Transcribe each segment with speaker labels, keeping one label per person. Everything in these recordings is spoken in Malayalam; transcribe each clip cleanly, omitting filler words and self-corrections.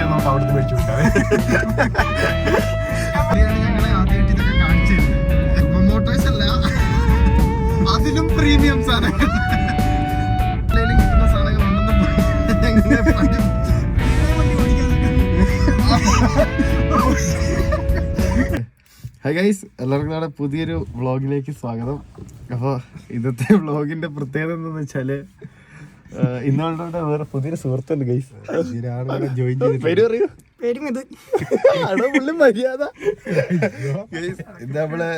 Speaker 1: നമുക്ക് അവിടുന്ന് മേടിച്ചു കൊടുക്കാം. ഞങ്ങളെ ആദ്യമായിട്ട് ഇതൊക്കെ കാണിച്ചു തരുന്നത് മോട്ടോഴ്സ് അല്ല, അതിലും പ്രീമിയം സാധനങ്ങൾ കിട്ടുന്ന സാധനങ്ങൾ ഉണ്ടെന്ന് ഹായ് ഗൈസ്, എല്ലാവർക്കും നമ്മുടെ പുതിയൊരു വ്ളോഗിലേക്ക് സ്വാഗതം. അപ്പോൾ ഇന്നത്തെ വ്ളോഗിന്റെ പ്രത്യേകത എന്താണെന്ന് വെച്ചാല് ഇന്നോടെ വേറെ പുതിയൊരു സുഹൃത്തുണ്ട് ഗൈസ്. മര്യാദ ഇത് നമ്മള്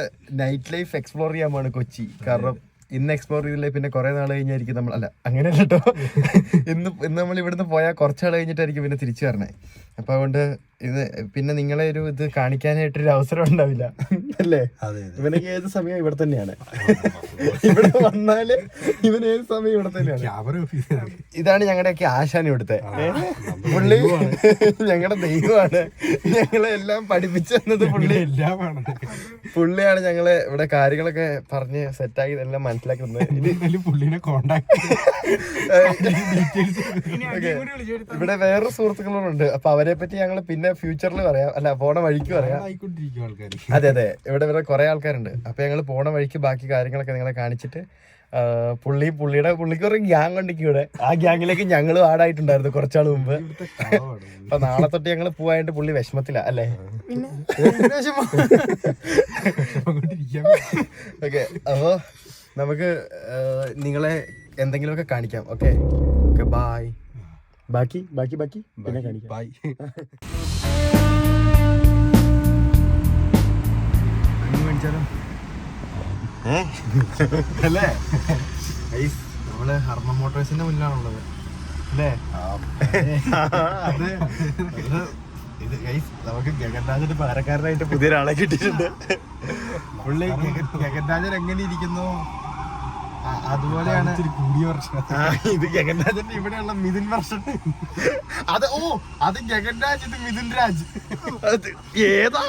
Speaker 1: നൈറ്റ് ലൈഫ് എക്സ്പ്ലോർ ചെയ്യാൻ പോണ് കൊച്ചി. കാരണം ഇന്ന് എക്സ്പ്ലോർ ചെയ്തില്ലേ പിന്നെ കുറെ നാൾ കഴിഞ്ഞായിരിക്കും നമ്മൾ, അല്ല അങ്ങനെയല്ല കേട്ടോ, ഇന്ന് നമ്മൾ ഇവിടുന്ന് പോയാൽ കുറച്ചാൾ കഴിഞ്ഞിട്ടായിരിക്കും പിന്നെ തിരിച്ചു വരണേ. അപ്പൊ അതുകൊണ്ട് ഇത് പിന്നെ നിങ്ങളെ ഒരു ഇത് കാണിക്കാനായിട്ടൊരു അവസരം ഉണ്ടാവില്ല അല്ലേ? ഇവനൊക്കെ ഏത് സമയം ഇവിടെ തന്നെയാണ്, ഇവിടെ വന്നാല് ഇവൻ ഏത് സമയം ഇവിടെ തന്നെയാണ്. ഇതാണ് ഞങ്ങളുടെയൊക്കെ ആശാൻ ഇവിടുത്തെ. പുള്ളി ഞങ്ങളുടെ ദൈവമാണ്, ഞങ്ങളെ എല്ലാം പഠിപ്പിച്ചു തന്നത് പുള്ളിയാണ്. ഞങ്ങളെ ഇവിടെ കാര്യങ്ങളൊക്കെ പറഞ്ഞ് സെറ്റാക്കി എല്ലാം മനസ്സിലാക്കി തന്നത്. പുള്ളിനെ കോണ്ടാക്ട് ഇവിടെ വേറൊരു സുഹൃത്തുക്കളുണ്ട്. അപ്പൊ അവരെ പറ്റി ഞങ്ങൾ പിന്നെ ഫ്യൂച്ചറിൽ പറയാം, അല്ല പോണ വഴിക്ക് പറയാം. അതെ അതെ, ഇവിടെ കുറെ ആൾക്കാരുണ്ട്. അപ്പൊ ഞങ്ങൾ പോണ വഴിക്ക് ബാക്കി കാര്യങ്ങളൊക്കെ നിങ്ങളെ കാണിച്ചിട്ട് പുള്ളിക്ക് ഒരു ഗ്യാങ് ഉണ്ടെങ്കിൽ ഇവിടെ ആ ഗ്യാങ്ങിലേക്ക് ഞങ്ങളും ആഡായിട്ടുണ്ടായിരുന്നു കുറച്ചാൾ മുമ്പ്. അപ്പൊ നാളെ തൊട്ട് ഞങ്ങൾ പോവായിട്ട് പുള്ളി വിഷമത്തില അല്ലേ? ഓക്കെ, അപ്പോ നമുക്ക് നിങ്ങളെ എന്തെങ്കിലുമൊക്കെ കാണിക്കാം. Okay okay, bye. ബാക്കി പിന്നെ കാണിക്കാം. ബൈ. അല്ലേ നമ്മള് ഹർമ്മ മോട്ടോഴ്സിന്റെ മുന്നിലാണുള്ളത് അല്ലേ? ഇത് ഗൈസ്, നമുക്ക് ഗഗൻരാജന്റെ പാരക്കാരനായിട്ട് പുതിയൊരാളെ കിട്ടിയിട്ടുണ്ട്. പുള്ളി ഗഗൻരാജൻ എങ്ങനെ ഇരിക്കുന്നു അതുപോലെയാണ് കൂടിയ വർഷം. ഇത് ഗഗൻരാജന്റെ ഇവിടെയുള്ള മിഥുൻ വർഷം. അത് ഗഗൻരാജ്, ഇത് മിഥുൻ രാജ്. ഏതാ?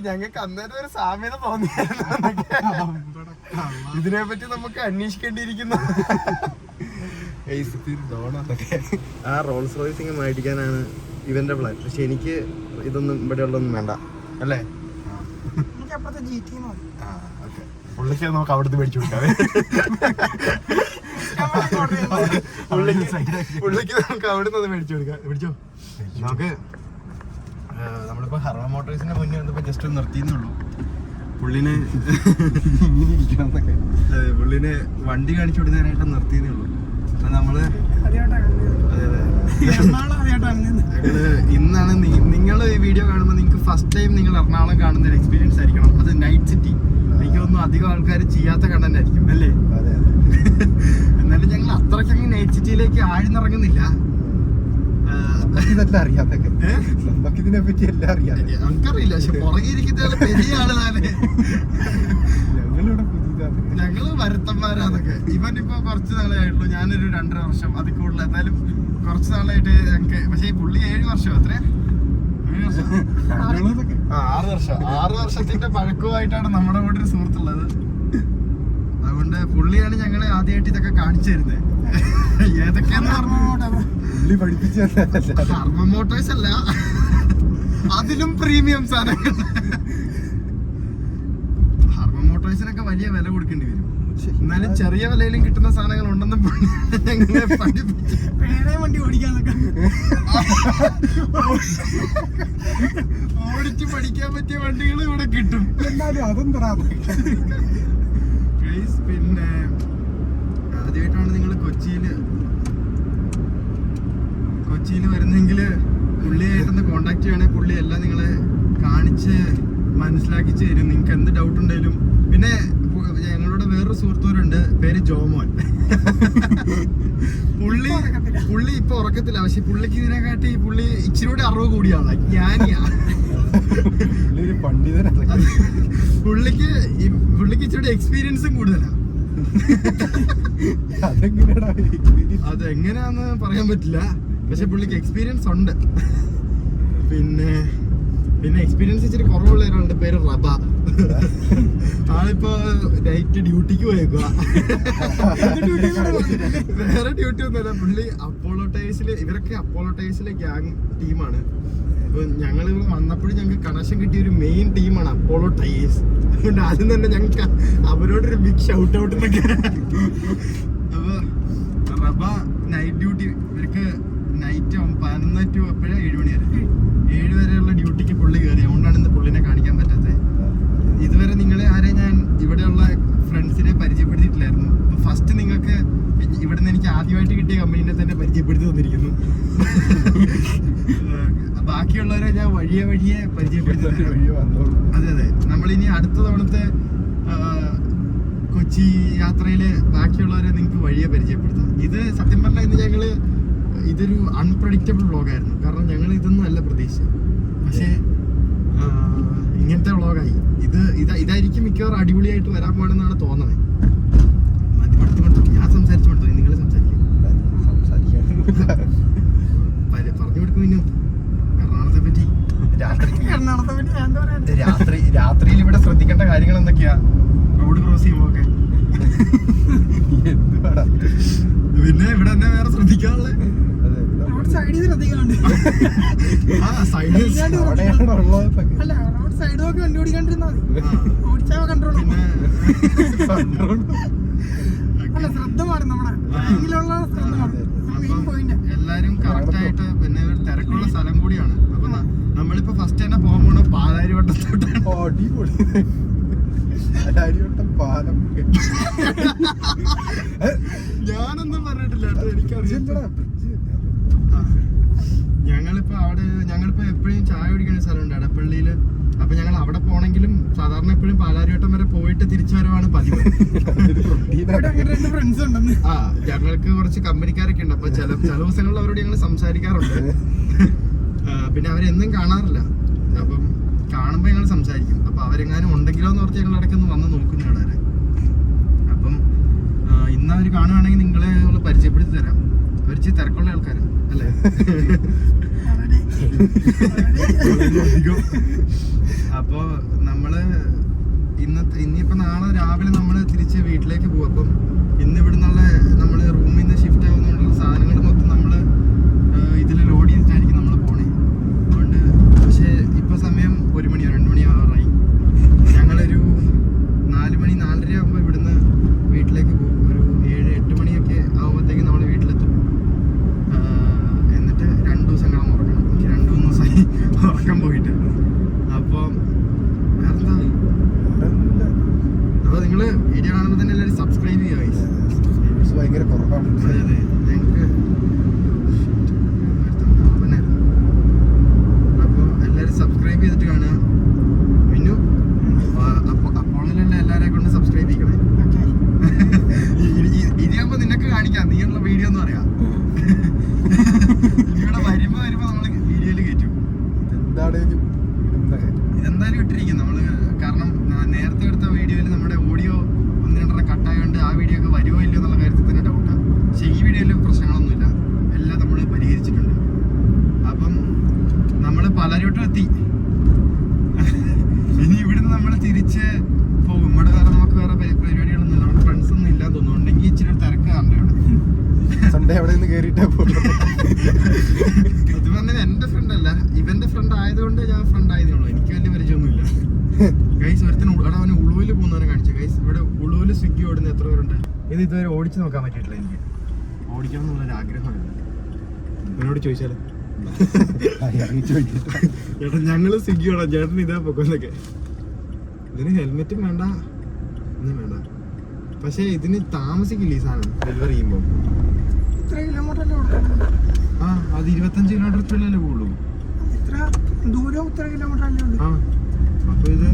Speaker 1: ഞങ്ങൾക്ക് അന്നേരം ഒരു സാമ്യത തോന്നിയായിരുന്നു. ഇതിനെ പറ്റി നമുക്ക് അന്വേഷിക്കേണ്ടിയിരിക്കുന്നു. ആ റോൾസ് റോയ്സ് മേടിക്കാനാണ് ഇവന്റെ പ്ലാൻ. പക്ഷെ എനിക്ക് ഇതൊന്നും ഇവിടെ ഉള്ളതൊന്നും വേണ്ട അല്ലേ? പുള്ളിക്ക് നമുക്ക് അവിടുന്ന് മേടിച്ചു കൊടുക്കാം. പുള്ളിക്ക് നമുക്ക് അവിടുന്ന് അത് മേടിച്ചു കൊടുക്കാം. മേടിച്ചോ? നമുക്ക് നമ്മളിപ്പോ ഹർമ്മ മോട്ടോഴ്സിന്റെ മുന്നേ വന്നപ്പോ ജസ്റ്റ് ഒന്ന് നിർത്തിയെന്നുള്ളൂ. പുള്ളിനെ പുള്ളിനെ വണ്ടി കാണിച്ചു കൊടുക്കാനായിട്ട് നിർത്തിയെന്നേ ഉള്ളൂ. അപ്പൊ നമ്മള് ഇന്നാണ് നിങ്ങൾ ഈ വീഡിയോ കാണുമ്പോൾ നിങ്ങൾക്ക് ഫസ്റ്റ് ടൈം നിങ്ങൾ എറണാകുളം കാണുന്ന ഒരു എക്സ്പീരിയൻസ് ആയിരിക്കണം. അത് നൈറ്റ് സിറ്റി. എനിക്കൊന്നും അധികം ആൾക്കാർ ചെയ്യാത്ത കണ്ടന്റ് ആയിരിക്കും അല്ലേ? എന്നാലും ഞങ്ങൾ അത്രയ്ക്കങ്ങ് നൈറ്റ് സിറ്റിയിലേക്ക് ആഴ്ന്നിറങ്ങുന്നില്ല. ഇതെല്ലാം അറിയാത്തൊക്കെ നമുക്ക് ഇതിനെ പറ്റി എല്ലാം അറിയാം. നമുക്കറിയില്ല, പക്ഷെ പുറകെ ഇരിക്കുന്ന പെരിയ ആളുകളാണ് ഞങ്ങള് വരുത്തന്മാരാന്നൊക്കെ. ഇവനിപ്പോ കുറച്ച് നാളെ ആയിട്ടുള്ളൂ, ഞാനൊരു 2.5 വർഷം അതിൽ കൂടുതൽ. എന്നാലും കുറച്ച് നാളായിട്ട് ഞങ്ങക്ക്. പക്ഷെ ഈ പുള്ളി 7 വർഷം എത്ര 6 വർഷത്തിന്റെ പഴക്കമായിട്ടാണ് നമ്മുടെ കൂടെ ഒരു സുഹൃത്തുള്ളത്. അതുകൊണ്ട് പുള്ളിയാണ് ഞങ്ങളെ ആദ്യമായിട്ട് ഇതൊക്കെ കാണിച്ചു തരുന്നത്. ഏതൊക്കെയാന്ന് പുള്ളി പഠിപ്പിച്ച ഹർമ്മ മോട്ടോഴ്സ് അല്ല, അതിലും പ്രീമിയം സാധനങ്ങൾ. ഹർമ്മ മോട്ടോഴ്സിനൊക്കെ വലിയ വില കൊടുക്കേണ്ടി വരും. എന്നാലും ചെറിയ വിലയിലും കിട്ടുന്ന സാധനങ്ങൾ ഉണ്ടെന്ന് ഞങ്ങളെ പഠിപ്പിച്ചു. വണ്ടി ഓടിക്കാന്നൊക്കെ ഓടിച്ച് പഠിക്കാൻ പറ്റിയ വണ്ടികൾ ഇവിടെ കിട്ടും. എന്നാലും അതെന്താ? പിന്നെ ആദ്യമായിട്ടാണ് നിങ്ങൾ കൊച്ചിയിൽ വരുന്നെങ്കിൽ പുള്ളിയായിട്ടൊന്ന് കോണ്ടാക്ട് ചെയ്യണമെങ്കിൽ പുള്ളി എല്ലാം നിങ്ങളെ കാണിച്ച് മനസ്സിലാക്കിച്ച് തരും. നിങ്ങൾക്ക് എന്ത് ഡൗട്ട് ഉണ്ടെങ്കിലും. പിന്നെ ഞങ്ങളുടെ വേറൊരു സുഹൃത്തുണ്ട്, പേര് ജോമോൻ. പുള്ളി ഇപ്പൊ ഉറക്കത്തില്ല. പക്ഷെ പുള്ളിക്ക് ഇതിനെക്കാട്ടി പുള്ളി ഇച്ചിരി കൂടെ അറിവ് കൂടിയാണ്, ജ്ഞാനിയാ. പുള്ളിക്ക് ഇച്ചിരി എക്സ്പീരിയൻസും കൂടുതലാണ്. അതെങ്ങനെയാന്ന് പറയാൻ പറ്റില്ല, പക്ഷെ പുള്ളിക്ക് എക്സ്പീരിയൻസ് ഉണ്ട്. പിന്നെ എക്സ്പീരിയൻസ് ഇച്ചിരി കുറവുള്ള ഒരാളുടെ പേര് റബ. ആളിപ്പോ നൈറ്റ് ഡ്യൂട്ടിക്ക് പോയേക്കുക. വേറെ ഡ്യൂട്ടി ഒന്നുമല്ല, പുള്ളി അപ്പോളോ ടയേഴ്സില്, ഇവരൊക്കെ അപ്പോളോ ടയേഴ്സിലെ ഗ്യാങ് ടീമാണ്. അപ്പൊ ഞങ്ങൾ വന്നപ്പോഴും ഞങ്ങൾക്ക് കണക്ഷൻ കിട്ടിയ ഒരു മെയിൻ ടീമാണ് അപ്പോളോ ടയേഴ്സ്. അതുകൊണ്ട് ആദ്യം തന്നെ ഞങ്ങൾക്ക് അവരോടൊരു ബിഗ് ഷൗട്ട് ഔട്ട് എന്നൊക്കെ. അപ്പൊ റബ നൈറ്റ് ഡ്യൂട്ടി, ഇവർക്ക് നൈറ്റ് 11 to എപ്പോഴാ 7 മണി വരെ, 7 വരെയുള്ള ഡ്യൂട്ടിക്ക് പുള്ളി കയറി. അതുകൊണ്ടാണ് ഇന്ന് പുള്ളിനെ കാണിക്കാൻ പറ്റാത്തത്. ഇതുവരെ നിങ്ങളെ ആരെയും ഞാൻ ഇവിടെയുള്ള ഫ്രണ്ട്സിനെ പരിചയപ്പെടുത്തിയിട്ടില്ലായിരുന്നു. അപ്പൊ ഫസ്റ്റ് നിങ്ങൾക്ക് ഇവിടുന്ന് എനിക്ക് ആദ്യമായിട്ട് കിട്ടിയ കമ്പനീനെ തന്നെ പരിചയപ്പെടുത്തി തന്നിരിക്കുന്നു. ബാക്കിയുള്ളവരെ ഞാൻ വഴിയെ പരിചയപ്പെടുത്തി. അതെ അതെ, നമ്മളിനി അടുത്ത തവണത്തെ കൊച്ചി യാത്രയില് ബാക്കിയുള്ളവരെ നിങ്ങൾക്ക് വഴിയെ പരിചയപ്പെടുത്താം. ഇത് സത്യം പറഞ്ഞാൽ ഇന്ന് ഇതൊരു അൺപ്രഡിക്റ്റബിൾ വ്ളോഗായിരുന്നു. കാരണം ഞങ്ങൾ ഇതൊന്നും അല്ല പ്രതീക്ഷിച്ചത്. പക്ഷേ ഇങ്ങനത്തെ വ്ളോഗായി. ഇതായിരിക്കും മിക്കവാറും അടിപൊളിയായിട്ട് വരാൻ പോകണമെന്നാണ് തോന്നുന്നത്. ഞാൻ സംസാരിച്ചു കൊടുത്തു, നിങ്ങൾ സംസാരിക്കും. പറഞ്ഞു കൊടുക്കും. പിന്നെ എറണാകുളത്തെ പറ്റി രാത്രിയിൽ ഇവിടെ ശ്രദ്ധിക്കേണ്ട കാര്യങ്ങൾ എന്തൊക്കെയാ? റോഡ് ക്രോസ് ചെയ്യുമ്പോ ഒക്കെ പിന്നെ ഇവിടെ തന്നെ വേറെ ശ്രദ്ധിക്കാനുള്ളത് എല്ലാരും കറക്റ്റ് ആയിട്ട്. പിന്നെ ഒരു തിരക്കുള്ള സ്ഥലം കൂടിയാണ്. അപ്പൊ നമ്മളിപ്പോ ഫസ്റ്റ് തന്നെ പോകാൻ പോണ പാലാരിവട്ടത്തോട്ടാണ്. പാലം ഞാനൊന്നും പറഞ്ഞിട്ടില്ല കേട്ടോ, എനിക്കറിയാം. ഞങ്ങളിപ്പോ എപ്പോഴും ചായ കുടിക്കുന്ന സ്ഥലമുണ്ട് എടപ്പള്ളിയില്. അപ്പൊ ഞങ്ങൾ അവിടെ പോണെങ്കിലും സാധാരണ എപ്പോഴും പാലാരിവട്ടം വരെ പോയിട്ട് തിരിച്ചു വരവാണ് പതിവ്. ഞങ്ങൾക്ക് കുറച്ച് കമ്പനിക്കാരൊക്കെ ഉണ്ട്. അപ്പൊ ചില ദിവസങ്ങളിൽ അവരോട് ഞങ്ങൾ സംസാരിക്കാറുണ്ട്. പിന്നെ അവരെന്നും കാണാറില്ല. അപ്പം കാണുമ്പോ ഞങ്ങൾ സംസാരിക്കും. അപ്പൊ അവരെങ്ങാനും ഉണ്ടെങ്കിലോ എന്ന് ഓർത്ത് ഞങ്ങൾ ഇടയ്ക്കൊന്ന് വന്ന് നോക്കുന്നു അവിടെ. അപ്പം ഇന്ന് അവർ കാണുവാണെങ്കിൽ നിങ്ങളെ പരിചയപ്പെടുത്തി തരാം. അവർ തിരക്കുള്ള ആൾക്കാരാണ് അല്ലേ? അപ്പൊ ഇനിയിപ്പോ നാളെ രാവിലെ നമ്മള് തിരിച്ച് വീട്ടിലേക്ക് പോകും. അപ്പം ഇന്ന് ഇവിടുന്നുള്ള നമ്മള് റൂമിൽ നിന്ന് ഷിഫ്റ്റ് ആവുന്നതുകൊണ്ടുള്ള സാധനങ്ങൾ മൊത്തം നമ്മള് ഇതിൽ ലോഡ് ചെയ്തിട്ടായിരിക്കും നമ്മൾ പോണേ. അതുകൊണ്ട് പക്ഷെ ഇപ്പൊ സമയം 1 മണിയോ 2 മണിയോ ആവാറായി. ഞങ്ങളൊരു 4 മണി 4:30 ആകുമ്പോ ഇവിടുന്ന് വീട്ടിലേക്ക് പോകും. ഒരു 7-8 മണിയൊക്കെ ആകുമ്പോഴത്തേക്ക് നമ്മൾ വീട്ടിലെത്തും. എന്നിട്ട് 2 ദിവസം കിടന്ന് ഉറങ്ങണം. 2-3 ദിവസമായി ഉറക്കം പോയിട്ട്. അപ്പോൾ വേറെന്താ? അപ്പോൾ നിങ്ങൾ വീഡിയോ കാണുമ്പോൾ തന്നെ എല്ലാവരും സബ്സ്ക്രൈബ് ചെയ്യുക. ഭയങ്കര കുറവാണ്. അതെ അതെ, ഞങ്ങൾക്ക് അപ്പോൾ എല്ലാവരും സബ്സ്ക്രൈബ് ചെയ്തിട്ട് കാണുക. പിന്നെ അപ്പോളിലുള്ള എല്ലാവരെയും കൊണ്ട് സബ്സ്ക്രൈബ് ചെയ്യണേ. ഇനിയാകുമ്പോൾ നിനക്ക് കാണിക്കാം, നീയുള്ള വീഡിയോ എന്ന് പറയാം. ഇവിടെ വരുമ്പോ നമ്മള് വീഡിയോയിൽ കയറ്റും. ഇതെന്തായാലും ഇട്ടിരിക്കും നമ്മള്. കാരണം നേരത്തെ എടുത്ത വീഡിയോയിൽ നമ്മുടെ ഓഡിയോ 1-2 കട്ടായതുകൊണ്ട് ആ വീഡിയോ ഒക്കെ വരുമോ ഇല്ലയോ എന്നുള്ള കാര്യത്തിൽ തന്നെ ഡൗട്ടാണ്. പക്ഷെ ഈ വീഡിയോയിൽ പ്രശ്നങ്ങളൊന്നുമില്ല, എല്ലാം നമ്മൾ പരിഹരിച്ചിട്ടുണ്ട്. അപ്പം നമ്മള് പാലാരിവട്ടം എത്തി. ഇനി ഇവിടുന്ന് നമ്മൾ തിരിച്ച് പോകും. ഇവിടെ നമുക്ക് വേറെ പരിപാടികളൊന്നും ഇല്ല. നമ്മുടെ ഫ്രണ്ട്സ് ഒന്നും ഇല്ലാന്ന് തോന്നുന്നു. ഉണ്ടെങ്കിൽ ഇച്ചിരി തിരക്ക് കാണണ്ട ഇവിടെ. സൺഡേ അവിടെ നിന്ന് കയറിയിട്ടേ പോകും. അത് പറഞ്ഞത് എന്റെ ഫ്രണ്ട് അല്ല, ഇവന്റെ ഫ്രണ്ട് ആയതുകൊണ്ട് ഞാൻ ഫ്രണ്ട് ആയതേ ഉള്ളൂ. എനിക്ക് വലിയ പരിചയമൊന്നുമില്ല. ഗൈസ് ഒരുത്തിന് അവന് ഉളുവില് പോകുന്നവനെ കാണിച്ചു. ഗൈസ് ഇവിടെ ഉളുവില് സ്വിഗ്ഗി ഓടുന്ന എത്ര പേരുണ്ട്? ഇതുവരെ ഓടിച്ചു നോക്കാൻ പറ്റിയിട്ടില്ല. എനിക്ക് ഓടിക്കണം എന്നുള്ളൊരു ആഗ്രഹമാണ്. എന്നോട് ചോദിച്ചാലോ? ചേട്ടാ ഞങ്ങള് സ്വിഗ്ഗി ഓടാം, ചേട്ടൻ ഇതാ പൊക്കുന്നൊക്കെ. ഇതിന് ഹെൽമെറ്റും വേണ്ട, ഒന്നും വേണ്ട. പക്ഷെ ഇതിന് താമസിക്കില്ല ഈ സാധനം ഡെലിവറി ചെയ്യുമ്പോ. ആ അത് 25 കിലോമീറ്റർ പോകുള്ളൂ. ആ അപ്പൊ ഇത്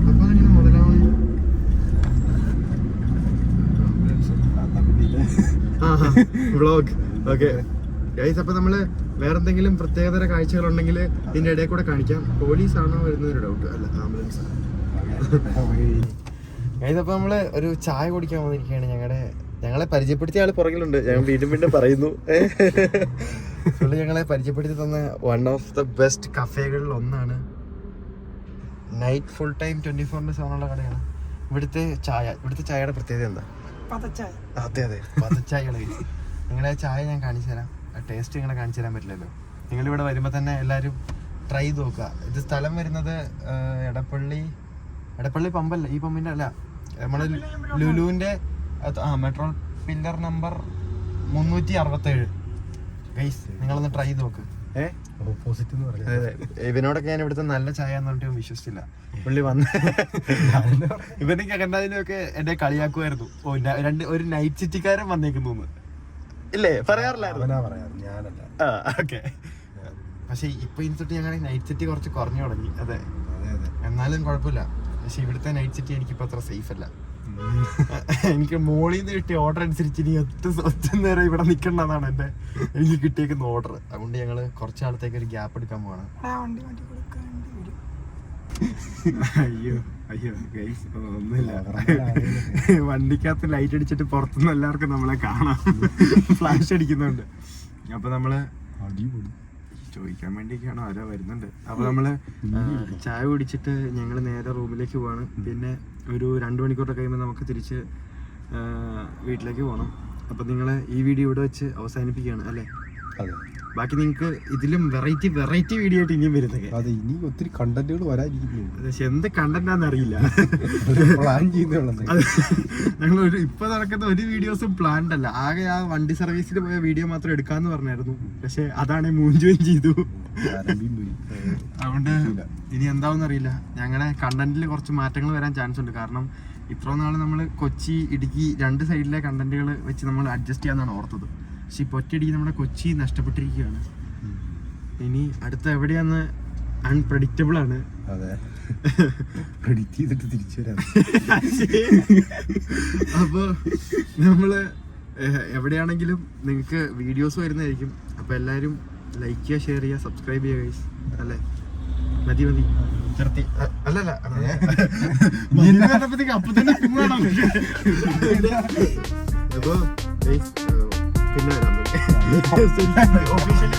Speaker 1: അപ്പൊ അതെങ്ങനെ മുതലാവണേ? Vlog okay guys. അപ്പൊ നമ്മള് വേറെന്തെങ്കിലും പ്രത്യേകതര കാഴ്ചകളുണ്ടെങ്കിൽ ഇതിന്റെ ഇടയിൽ കൂടെ കാണിക്കാം. പോലീസാണോ വരുന്നൊരു ഡൗട്ട്. അല്ല, ആംബുലൻസ്. ഗൈസ് അപ്പൊ നമ്മള് ഒരു ചായ കുടിക്കാൻ വന്നിരിക്കുകയാണ്. ഞങ്ങളെ പരിചയപ്പെടുത്തിയ ആള് പുറകിലുണ്ട്. ഞാൻ വീണ്ടും പറയുന്നു. ഞങ്ങളെ പരിചയപ്പെടുത്തി തന്ന വൺ ഓഫ് ദ ബെസ്റ്റ് കഫേകളിൽ ഒന്നാണ് നൈറ്റ് ഫുൾ ടൈം 24/7 ഉള്ള കടയാണ്. ഇവിടുത്തെ ചായയുടെ പ്രത്യേകത എന്താ? അതെ പതച്ചായകൾ. നിങ്ങളെ ചായ ഞാൻ കാണിച്ചു തരാം. ടേസ്റ്റ് നിങ്ങളെ കാണിച്ചു തരാൻ പറ്റില്ലല്ലോ. നിങ്ങളിവിടെ വരുമ്പോൾ തന്നെ എല്ലാവരും ട്രൈ ചെയ്ത് നോക്കുക. ഇത് സ്ഥലം വരുന്നത് എടപ്പള്ളി പമ്പല്ല, ഈ പമ്പിൻ്റെ അല്ല, നമ്മുടെ ലുലുവിൻ്റെ മെട്രോ പില്ലർ നമ്പർ 367. ഗൈസ് നിങ്ങളൊന്ന് ട്രൈ ചെയ്ത് നോക്ക്.
Speaker 2: ഓപ്പോസിറ്റ് എന്ന് പറയാം.
Speaker 1: അതെ, ഇവനോടൊക്കെ ഞാൻ ഇവിടുത്തെ നല്ല ചായ എന്ന് പറഞ്ഞിട്ട് വിശ്വസിച്ചില്ല. പുള്ളി വന്ന് ഇവനൊക്കെ കണ്ടതിനൊക്കെ എന്നെ കളിയാക്കുമായിരുന്നു. ഒരു നൈറ്റ് സിറ്റിക്കാരൻ വന്നേക്കുന്നു ഇല്ലേ, പറയാറില്ലായിരുന്നു. ഓക്കെ. പക്ഷെ ഇപ്പൊ ഇന്നിട്ട് ഞങ്ങൾ നൈറ്റ് സിറ്റി കുറച്ച് കുറഞ്ഞു തുടങ്ങി. അതെ, എന്നാലും കുഴപ്പമില്ല. പക്ഷെ ഇവിടുത്തെ നൈറ്റ് സിറ്റി എനിക്കിപ്പോ അത്ര സേഫ് അല്ല. എനിക്ക് മോളിൽ നിന്ന് കിട്ടിയ ഓർഡർ അനുസരിച്ച് ഇനി ഒറ്റ നേരം ഇവിടെ നിൽക്കണ്ടെന്നാണ് എനിക്ക് കിട്ടിയേക്കുന്ന ഓർഡർ. അതുകൊണ്ട് ഞങ്ങള് കുറച്ച് നാളത്തേക്ക് ഒരു ഗ്യാപ്പ് എടുക്കാൻ പോവാണ്. അയ്യോ ഗൈസ്, ഒന്നുമില്ല. വണ്ടിക്കകത്ത് ലൈറ്റ് അടിച്ചിട്ട് പുറത്തുനിന്ന് എല്ലാവർക്കും നമ്മളെ കാണാം, ഫ്ലാഷ് അടിക്കുന്നുണ്ട്. അപ്പൊ നമ്മള് ചോദിക്കാൻ വേണ്ടിയൊക്കെയാണോ ആരോ വരുന്നുണ്ട്. അപ്പൊ നമ്മള് ചായ കുടിച്ചിട്ട് ഞങ്ങൾ നേരെ റൂമിലേക്ക് പോവാണ്. പിന്നെ ഒരു 2 മണിക്കൂറൊക്കെ കഴിയുമ്പോൾ നമുക്ക് തിരിച്ച് വീട്ടിലേക്ക് പോകണം. അപ്പൊ നിങ്ങള് ഈ വീഡിയോ ഇവിടെ വെച്ച് അവസാനിപ്പിക്കുകയാണ് അല്ലേ? ബാക്കി നിങ്ങൾക്ക് ഇതിലും വെറൈറ്റി വീഡിയോ ആയിട്ട് ഇനിയും വരുന്നത്.
Speaker 2: അതെ, ഇനി ഒത്തിരി കണ്ടന്റുകൾ വരാനിരിക്കുന്നു.
Speaker 1: പക്ഷെ എന്ത് കണ്ടന്റാന്ന് അറിയില്ല.
Speaker 2: പ്ലാൻ ചെയ്യുന്നുള്ളത്
Speaker 1: ഞങ്ങൾ ഇപ്പൊ നടക്കുന്ന ഒരു വീഡിയോസും പ്ലാൻഡ് അല്ല. ആകെ ആ വണ്ടി സർവീസിൽ പോയ വീഡിയോ മാത്രം എടുക്കാന്ന് പറഞ്ഞായിരുന്നു. പക്ഷെ അതാണ് മൂഞ്ചുകയും ചെയ്തു. അതുകൊണ്ട് ഇനി എന്താവെന്ന് അറിയില്ല. ഞങ്ങളുടെ കണ്ടന്റിൽ കുറച്ച് മാറ്റങ്ങൾ വരാൻ ചാൻസ് ഉണ്ട്. കാരണം ഇത്ര നാൾ നമ്മൾ കൊച്ചി, ഇടുക്കി 2 സൈഡിലെ കണ്ടന്റുകൾ വെച്ച് നമ്മൾ അഡ്ജസ്റ്റ് ചെയ്യാന്നാണ് ഓർത്തത്. പക്ഷെ ഇപ്പൊ ഒറ്റയടിക്ക് നമ്മുടെ കൊച്ചി നഷ്ടപ്പെട്ടിരിക്കുകയാണ്. ഇനി അടുത്ത എവിടെയാന്ന് അൺപ്രഡിക്റ്റബിൾ ആണ്.
Speaker 2: അതെ, പ്രെഡിക്റ്റ് ചെയ്തിട്ട് തിരിച്ചു വരാം.
Speaker 1: അപ്പോൾ നമ്മള് എവിടെയാണെങ്കിലും നിങ്ങൾക്ക് വീഡിയോസ് വരുന്നതായിരിക്കും. അപ്പോൾ എല്ലാവരും ലൈക്ക് ചെയ്യുക, ഷെയർ ചെയ്യുക, സബ്സ്ക്രൈബ് ചെയ്യുക ഗൈസ്. അല്ലേ? മതി അല്ലല്ല അപ്പൊ തന്നെ അപ്പോൾ പിന്നെ വരാം. ഒഫീഷ്യലി